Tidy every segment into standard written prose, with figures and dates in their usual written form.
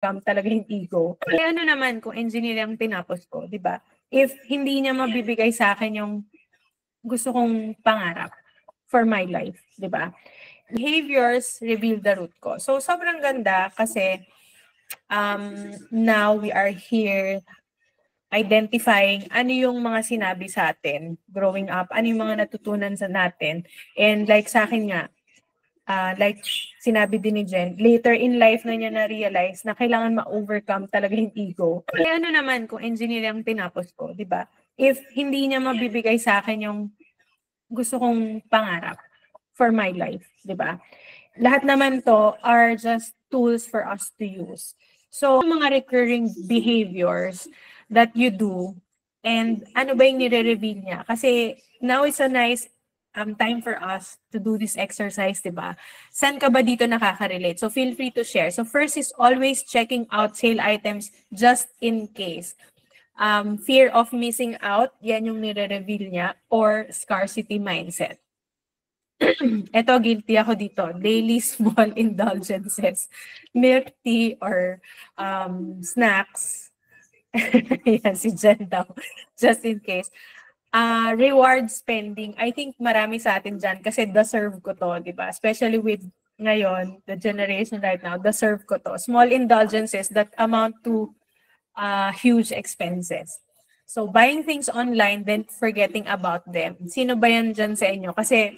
talaga yung ego. Eh ano naman kung engineer ang tinapos ko, di ba? If hindi niya mabibigay sa akin yung gusto kong pangarap for my life, di ba? Behaviors reveal the root cause. So, sobrang ganda kasi now we are here identifying ano yung mga sinabi sa atin growing up, ano yung mga natutunan sa natin. And like sa akin nga, like sinabi din ni Jen, later in life na niya na-realize na kailangan ma-overcome talaga yung ego. Eh ano naman kung engineer ang tinapos ko, di ba? If hindi niya mabibigay sa akin yung gusto kong pangarap for my life, di ba? Lahat naman to are just tools for us to use. So, mga recurring behaviors that you do, and ano ba yung nire-reveal niya? Kasi now is a nice time for us to do this exercise, di ba? Saan ka ba dito nakaka-relate? So, feel free to share. So, first is always checking out sale items just in case. Fear of missing out, yan yung nire-reveal niya, or scarcity mindset. Ito, guilty ako dito. Daily small indulgences. Milk tea or snacks. Yan, si Jen daw. Just in case. Reward spending. I think marami sa atin dyan kasi deserve ko to, di ba? Especially with ngayon, the generation right now, deserve ko to. Small indulgences that amount to huge expenses. So, buying things online, then forgetting about them. Sino ba yan dyan sa inyo? Kasi,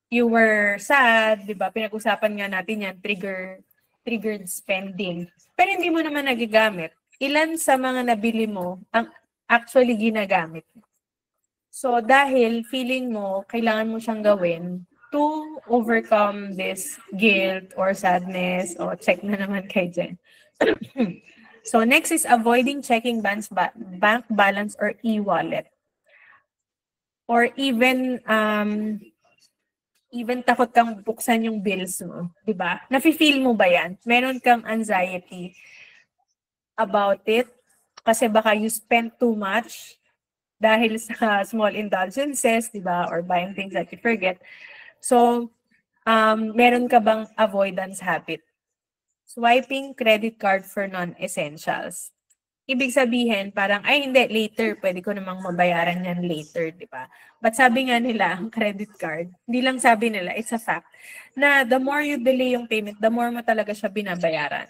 you were sad, di ba? Pinag-usapan nga natin yan, triggered spending. Pero hindi mo naman nagagamit. Ilan sa mga nabili mo ang actually ginagamit? So, dahil feeling mo, kailangan mo siyang gawin to overcome this guilt or sadness, o check na naman kay Jen. So, next is avoiding checking bank balance or e-wallet. Or even takot kang buksan yung bills mo, di ba? Nafe-feel mo ba yan? Meron kang anxiety about it kasi baka you spend too much dahil sa small indulgences, di ba? Or buying things that you forget. So, meron ka bang avoidance habit? Swiping credit card for non-essentials. Ibig sabihin, parang, ay hindi, later, pwede ko namang mabayaran yan later, di ba? But sabi nga nila, ang credit card, hindi lang sabi nila, it's a fact, na the more you delay yung payment, the more mo talaga siya binabayaran.